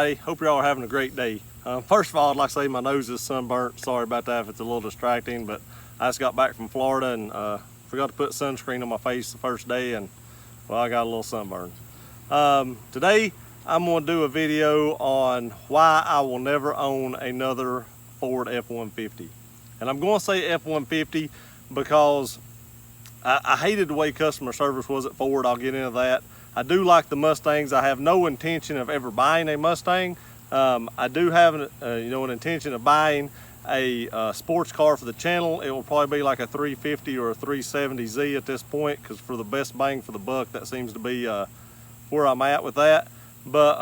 everybody. Hope you're all having a great day. First of all, I'd like to say my nose is sunburnt. Sorry about that if it's a little distracting, but I just got back from Florida and forgot to put sunscreen on my face the first day, and well, I got a little sunburn. Today, I'm going to do a video on why I will never own another Ford F-150. And I'm going to say F-150 because I hated the way customer service was at Ford. I'll get into that. I do like the Mustangs. I have no intention of ever buying a Mustang. I do have an intention of buying a sports car for the channel. It will probably be like a 350 or a 370Z at this point, because for the best bang for the buck, that seems to be where I'm at with that. But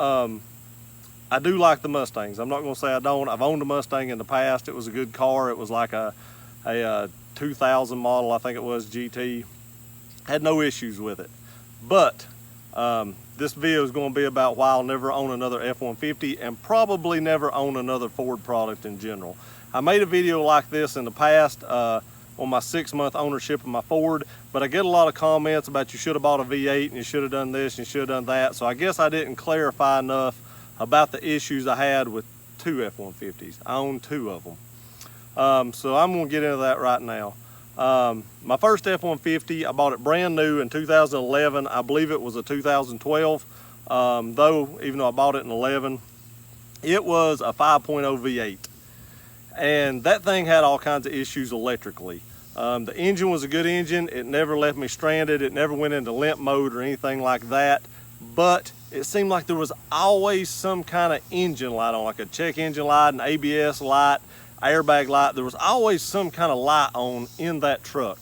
I do like the Mustangs. I'm not going to say I don't. I've owned a Mustang in the past. It was a good car. It was like a 2000 model, I think it was, GT. Had no issues with it. But this video is going to be about why I'll never own another F-150 and probably never own another Ford product in general. I made a video like this in the past on my 6-month ownership of my Ford, but I get a lot of comments about you should have bought a V8 and you should have done this and you should have done that. So I guess I didn't clarify enough about the issues I had with 2 F-150s. I own 2 of them. So I'm going to get into that right now. My first F-150, I bought it brand new in 2011. I believe it was a 2012, though, even though I bought it in 11, it was a 5.0 V8. And that thing had all kinds of issues electrically. The engine was a good engine. It never left me stranded. It never went into limp mode or anything like that. But it seemed like there was always some kind of engine light on, like a check engine light, an ABS light, airbag light. There was always some kind of light on in that truck.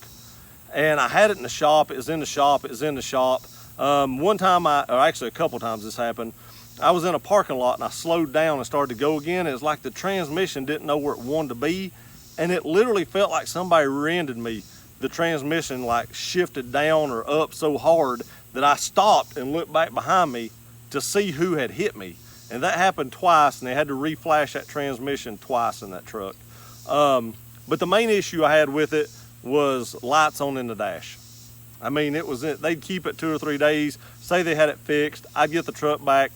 And I had it in the shop. It was in the shop. It was in the shop. One time, or actually a couple times this happened, I was in a parking lot and I slowed down and started to go again. It was like the transmission didn't know where it wanted to be, and it literally felt like somebody rear-ended me. The transmission like shifted down or up so hard that I stopped and looked back behind me to see who had hit me. And that happened twice, and they had to reflash that transmission twice in that truck. But the main issue I had with it was lights on in the dash. I mean, they'd keep it 2 or 3 days, say they had it fixed, I'd get the truck back,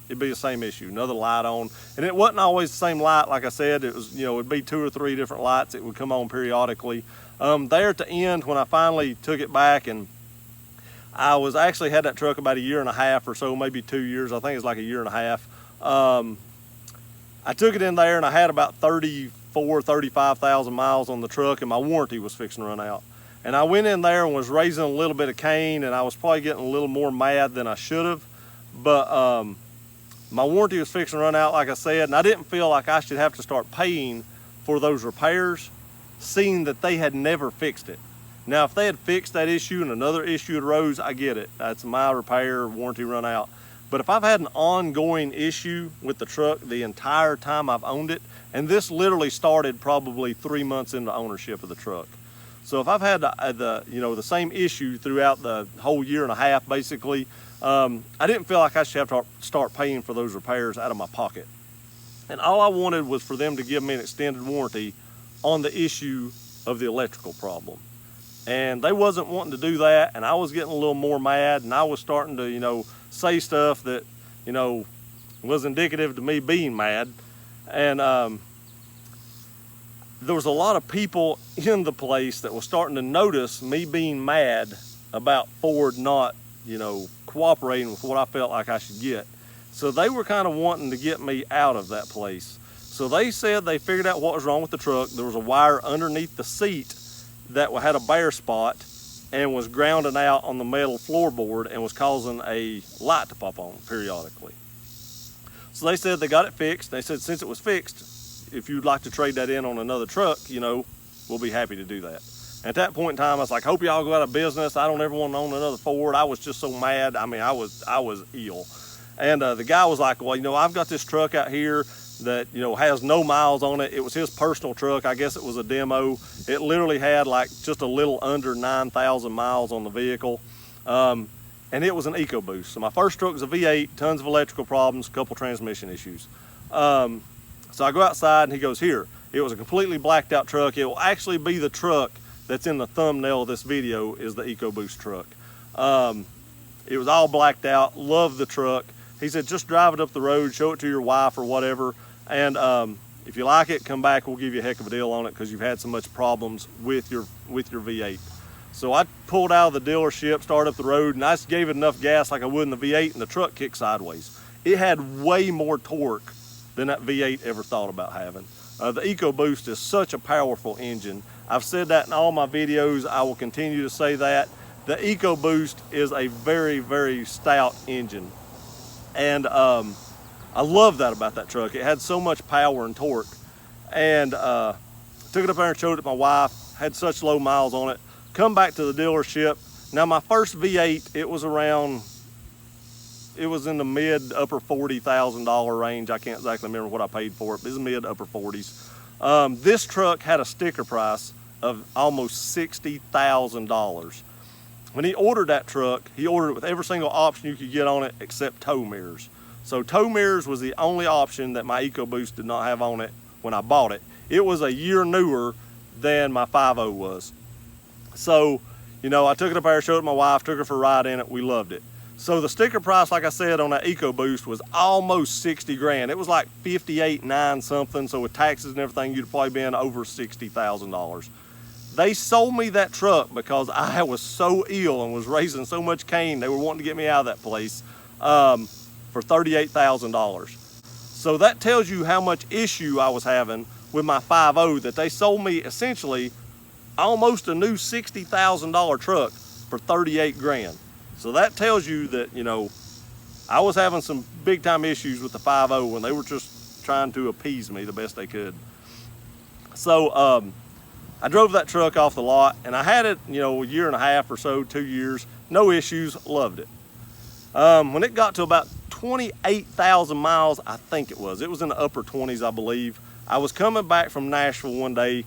it'd be the same issue, another light on. And it wasn't always the same light, like I said. It was, it'd be 2 or 3 different lights. It would come on periodically. There at the end, when I finally took it back, and I actually had that truck about 1.5 years or so, maybe 2 years. I think it's like 1.5 years. I took it in there and I had about 35,000 miles on the truck, and my warranty was fixing to run out. And I went in there and was raising a little bit of Cain, and I was probably getting a little more mad than I should have. But my warranty was fixing to run out, like I said, and I didn't feel like I should have to start paying for those repairs, seeing that they had never fixed it. Now, if they had fixed that issue and another issue arose, I get it. That's my repair, warranty run out. But if I've had an ongoing issue with the truck the entire time I've owned it, and this literally started probably 3 months into ownership of the truck. So if I've had the same issue throughout the whole 1.5 years, basically, I didn't feel like I should have to start paying for those repairs out of my pocket. And all I wanted was for them to give me an extended warranty on the issue of the electrical problem. And they wasn't wanting to do that, and I was getting a little more mad, and I was starting to, say stuff that, was indicative to me being mad. And there was a lot of people in the place that was starting to notice me being mad about Ford not, cooperating with what I felt like I should get. So they were kind of wanting to get me out of that place. So they said they figured out what was wrong with the truck. There was a wire underneath the seat that had a bare spot and was grounding out on the metal floorboard and was causing a light to pop on periodically. So they said they got it fixed. They said since it was fixed, if you'd like to trade that in on another truck, we'll be happy to do that. And at that point in time, I was like, hope y'all go out of business. I don't ever want to own another Ford. I was just so mad. I mean, I was ill. And the guy was like, well, I've got this truck out here that, has no miles on it. It was his personal truck. I guess it was a demo. It literally had like just a little under 9,000 miles on the vehicle. And it was an EcoBoost. So my first truck was a V8, tons of electrical problems, a couple transmission issues. So I go outside and he goes, here, it was a completely blacked out truck. It will actually be the truck that's in the thumbnail of this video is the EcoBoost truck. It was all blacked out. Loved the truck. He said, just drive it up the road, show it to your wife or whatever, and if you like it, come back, we'll give you a heck of a deal on it because you've had so much problems with your V8. So I pulled out of the dealership, started up the road, and I just gave it enough gas like I would in the V8, and the truck kicked sideways. It had way more torque than that V8 ever thought about having. The EcoBoost is such a powerful engine. I've said that in all my videos. I will continue to say that. The EcoBoost is a very, very stout engine. And I love that about that truck. It had so much power and torque. And took it up there and showed it to my wife. Had such low miles on it. Come back to the dealership. Now my first V8, it was in the mid upper $40,000 range. I can't exactly remember what I paid for it, but it was mid upper 40s. This truck had a sticker price of almost $60,000. When he ordered that truck, he ordered it with every single option you could get on it except tow mirrors. So tow mirrors was the only option that my EcoBoost did not have on it when I bought it. It was a year newer than my 5.0 was. So, you know, I took it up there, showed it to my wife, took her for a ride in it, we loved it. So the sticker price, like I said, on that EcoBoost was almost 60 grand. It was like 58.9 something, so with taxes and everything, you'd probably been over $60,000. They sold me that truck because I was so ill and was raising so much cane, they were wanting to get me out of that place, for $38,000. So that tells you how much issue I was having with my 5.0, that they sold me essentially almost a new $60,000 truck for 38 grand. So that tells you that, you know, I was having some big time issues with the 5.0 when they were just trying to appease me the best they could. So I drove that truck off the lot, and I had it, you know, a year and a half or so, 2 years, no issues, loved it. When it got to about 28,000 miles, I think it was in the upper 20s, I believe. I was coming back from Nashville one day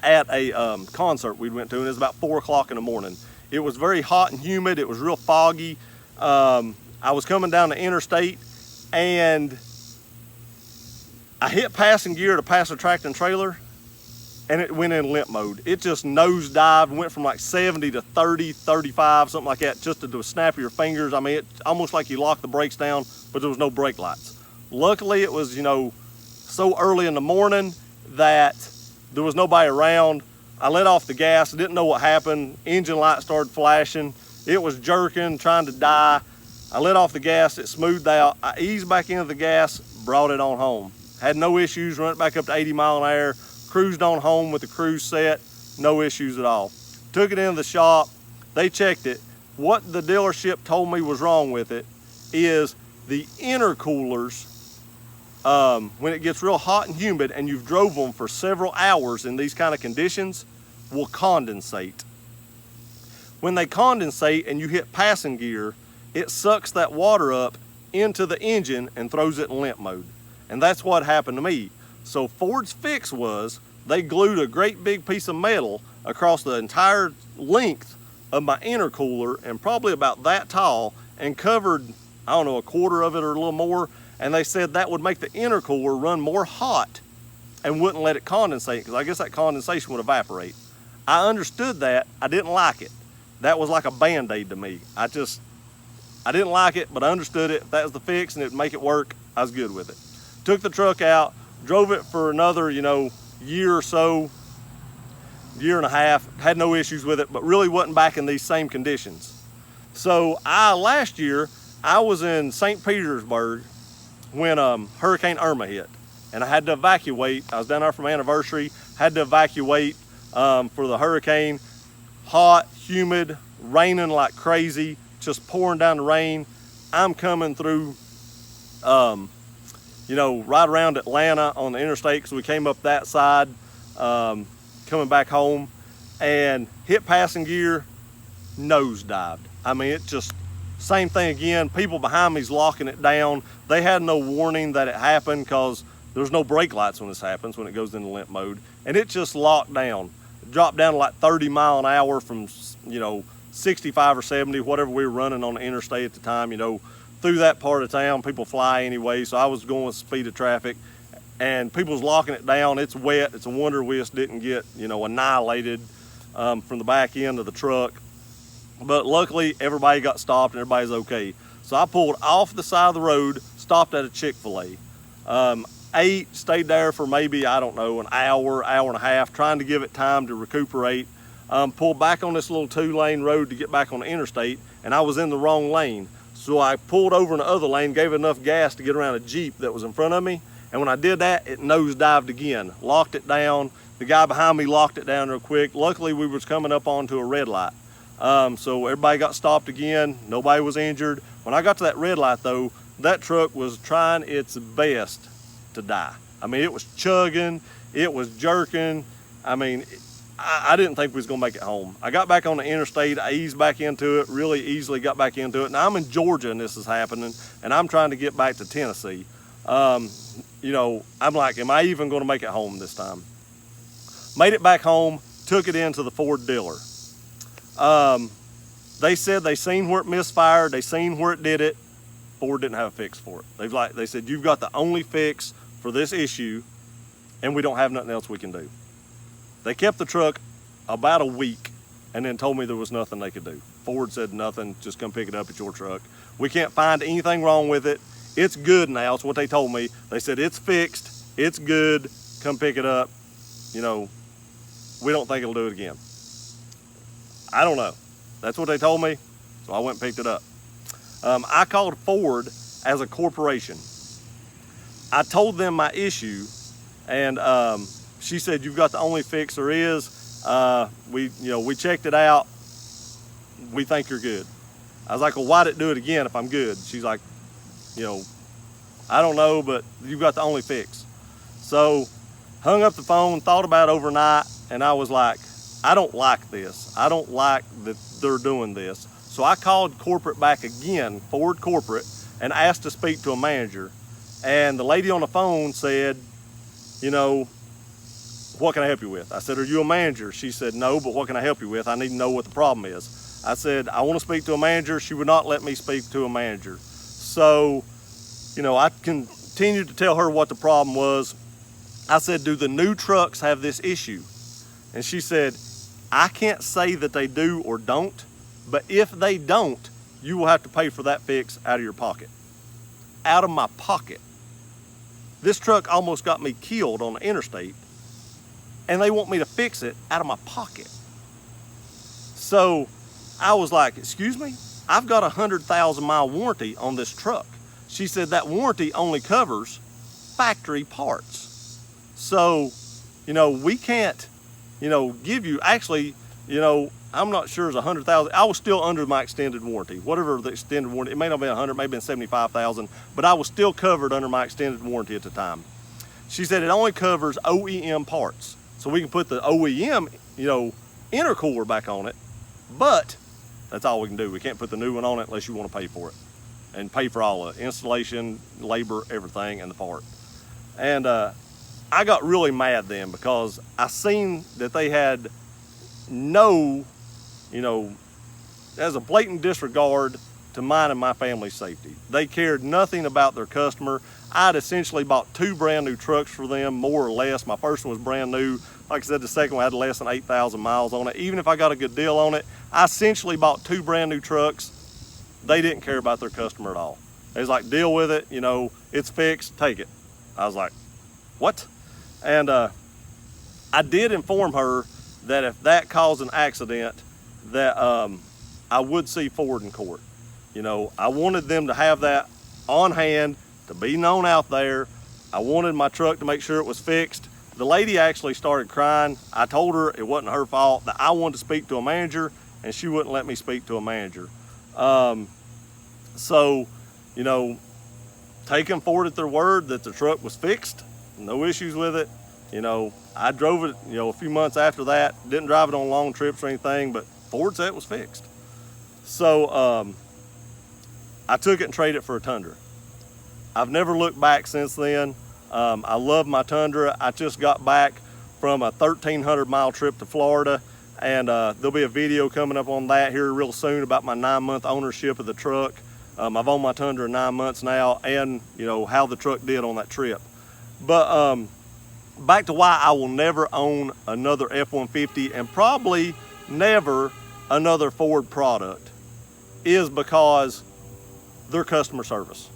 at a concert we went to, and it was about 4 o'clock in the morning. It was very hot and humid. It was real foggy. I was coming down the interstate, and I hit passing gear to pass a tractor and trailer, and it went in limp mode. It just nosedived, went from like 70 to 30, 35, something like that, just to do a snap of your fingers. I mean, it's almost like you locked the brakes down, but there was no brake lights. Luckily, it was, you know, so early in the morning that there was nobody around. I let off the gas, I didn't know what happened. Engine light started flashing. It was jerking, trying to die. I let off the gas, it smoothed out. I eased back into the gas, brought it on home. Had no issues, run it back up to 80 mile an hour, cruised on home with the cruise set, no issues at all. Took it into the shop, they checked it. What the dealership told me was wrong with it is the intercoolers, when it gets real hot and humid and you've drove them for several hours in these kind of conditions, will condensate. When they condensate and you hit passing gear, it sucks that water up into the engine and throws it in limp mode. And that's what happened to me. So Ford's fix was they glued a great big piece of metal across the entire length of my intercooler, and probably about that tall, and covered, I don't know, a quarter of it or a little more. And they said that would make the intercooler run more hot and wouldn't let it condensate, because I guess that condensation would evaporate. I understood that. I didn't like it. That was like a Band-Aid to me. I didn't like it, but I understood it. If that was the fix and it'd make it work, I was good with it. Took the truck out, drove it for another, you know, year or so, year and a half, had no issues with it, but really wasn't back in these same conditions. So last year, I was in St. Petersburg when Hurricane Irma hit, and I had to evacuate. I was down there for my anniversary, had to evacuate for the hurricane. Hot, humid, raining like crazy, just pouring down the rain. I'm coming through, you know, right around Atlanta on the interstate, because we came up that side, coming back home, and hit passing gear, nosedived. I mean, it just, same thing again. People behind me's locking it down. They had no warning that it happened, because there's no brake lights when this happens, when it goes into limp mode, and it just locked down. It dropped down to like 30 mile an hour from, you know, 65 or 70, whatever we were running on the interstate at the time. You know, through that part of town, people fly anyway, so I was going with the speed of traffic, and people's locking it down. It's wet. It's a wonder we just didn't get, you know, annihilated from the back end of the truck. But luckily, everybody got stopped and everybody's okay. So I pulled off the side of the road, stopped at a Chick-fil-A, ate, stayed there for maybe, I don't know, an hour, hour and a half, trying to give it time to recuperate. Pulled back on this little 2-lane road to get back on the interstate, and I was in the wrong lane. So I pulled over in the other lane, gave it enough gas to get around a Jeep that was in front of me, and when I did that, it nosedived again, locked it down. The guy behind me locked it down real quick. Luckily, we was coming up onto a red light. So everybody got stopped again, nobody was injured. When I got to that red light though, that truck was trying its best to die. I mean, it was chugging, it was jerking. I mean, I didn't think we was gonna make it home. I got back on the interstate, I eased back into it, really easily got back into it. Now I'm in Georgia and this is happening, and I'm trying to get back to Tennessee. You know, I'm like, am I even gonna make it home this time? Made it back home, took it into the Ford dealer. They said they seen where it misfired, they seen where it did it. Ford didn't have a fix for it. They said, you've got the only fix for this issue, and we don't have nothing else we can do. They kept the truck about a week and then told me there was nothing they could do. Ford said nothing, just come pick it up, it's your truck. We can't find anything wrong with it. It's good now, it's what they told me. They said it's fixed, it's good, come pick it up. You know, we don't think it'll do it again. I don't know. That's what they told me, so I went and picked it up. I called Ford as a corporation. I told them my issue, and she said, you've got the only fix there is. We checked it out. We think you're good. I was like, well, why'd it do it again if I'm good? She's like, I don't know, but you've got the only fix. So hung up the phone, thought about it overnight, and I was like, I don't like this. I don't like that they're doing this. So I called corporate back again, Ford corporate, and asked to speak to a manager. And the lady on the phone said, what can I help you with? I said, are you a manager? She said, no, but what can I help you with? I need to know what the problem is. I said, I want to speak to a manager. She would not let me speak to a manager. So, I continued to tell her what the problem was. I said, do the new trucks have this issue? And she said, I can't say that they do or don't, but if they don't, you will have to pay for that fix out of your pocket. Out of my pocket. This truck almost got me killed on the interstate, and they want me to fix it out of my pocket. So I was like, excuse me? I've got a 100,000 mile warranty on this truck. She said that warranty only covers factory parts. So, we can't, give you, actually, I'm not sure it's 100,000. I was still under my extended warranty. Whatever the extended warranty, it may not have been 100, maybe been 75,000, but I was still covered under my extended warranty at the time. She said it only covers OEM parts. So we can put the OEM, intercooler back on it, but that's all we can do. We can't put the new one on it unless you want to pay for it and pay for all the installation, labor, everything, and the part. And I got really mad then because I seen that they had no, as a blatant disregard to mine and my family's safety. They cared nothing about their customer. I'd essentially bought 2 brand new trucks for them, more or less. My first one was brand new. Like I said, the second one had less than 8,000 miles on it. Even if I got a good deal on it, I essentially bought 2 brand new trucks. They didn't care about their customer at all. They was like, deal with it, it's fixed, take it. I was like, what? And I did inform her that if that caused an accident, that I would see Ford in court. I wanted them to have that on hand, to be known out there. I wanted my truck to make sure it was fixed. The lady actually started crying. I told her it wasn't her fault, that I wanted to speak to a manager, and she wouldn't let me speak to a manager. So, taking Ford at their word that the truck was fixed, no issues with it. I drove it, a few months after that. Didn't drive it on long trips or anything, but Ford said it was fixed. So I took it and traded it for a Tundra. I've never looked back since then. I love my Tundra. I just got back from a 1,300 mile trip to Florida, and there'll be a video coming up on that here real soon about my 9-month ownership of the truck. I've owned my Tundra 9 months now, and how the truck did on that trip. But back to why I will never own another F-150 and probably never another Ford product is because their customer service.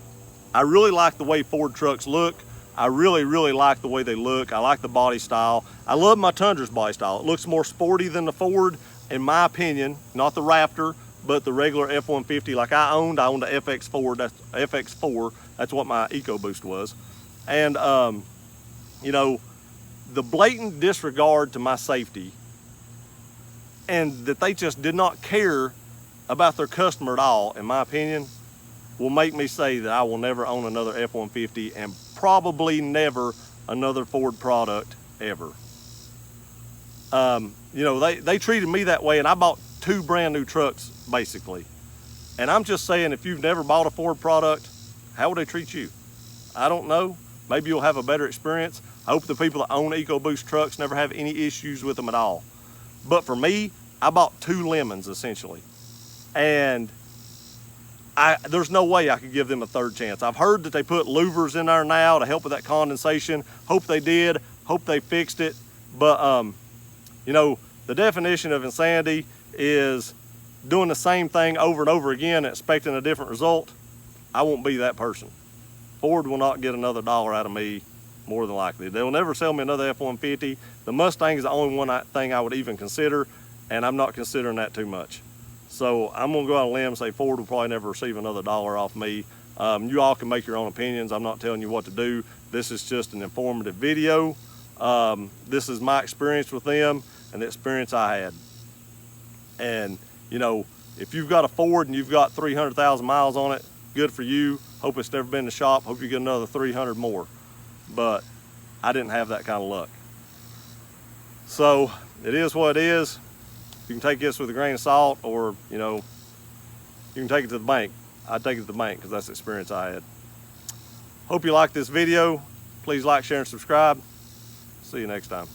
I really like the way Ford trucks look. I really like the way they look. I like the body style. I love my Tundra's body style. It looks more sporty than the Ford, in my opinion, not the Raptor, but the regular F-150 like I owned a FX4, that's what my EcoBoost was. And you know, the blatant disregard to my safety, and that they just did not care about their customer at all, in my opinion, will make me say that I will never own another F-150 and probably never another Ford product ever. You know, they treated me that way, and I bought 2 brand new trucks basically. And I'm just saying, if you've never bought a Ford product, how will they treat you? I don't know. Maybe you'll have a better experience. I hope the people that own EcoBoost trucks never have any issues with them at all. But for me, I bought 2 lemons essentially. And there's no way I could give them a third chance. I've heard that they put louvers in there now to help with that condensation. Hope they did, hope they fixed it. But you know, the definition of insanity is doing the same thing over and over again and expecting a different result. I won't be that person. Ford will not get another dollar out of me, more than likely. They'll never sell me another F-150. The Mustang is the only thing I would even consider, and I'm not considering that too much. So I'm gonna go out on a limb and say Ford will probably never receive another dollar off me. You all can make your own opinions. I'm not telling you what to do. This is just an informative video. This is my experience with them and the experience I had. And you know, if you've got a Ford and you've got 300,000 miles on it, good for you. Hope it's never been in the shop. Hope you get another 300 more. But I didn't have that kind of luck. So it is what it is. You can take this with a grain of salt, or you know, you can take it to the bank. I'd take it to the bank because that's the experience I had. Hope you like this video. Please like, share, and subscribe. See you next time.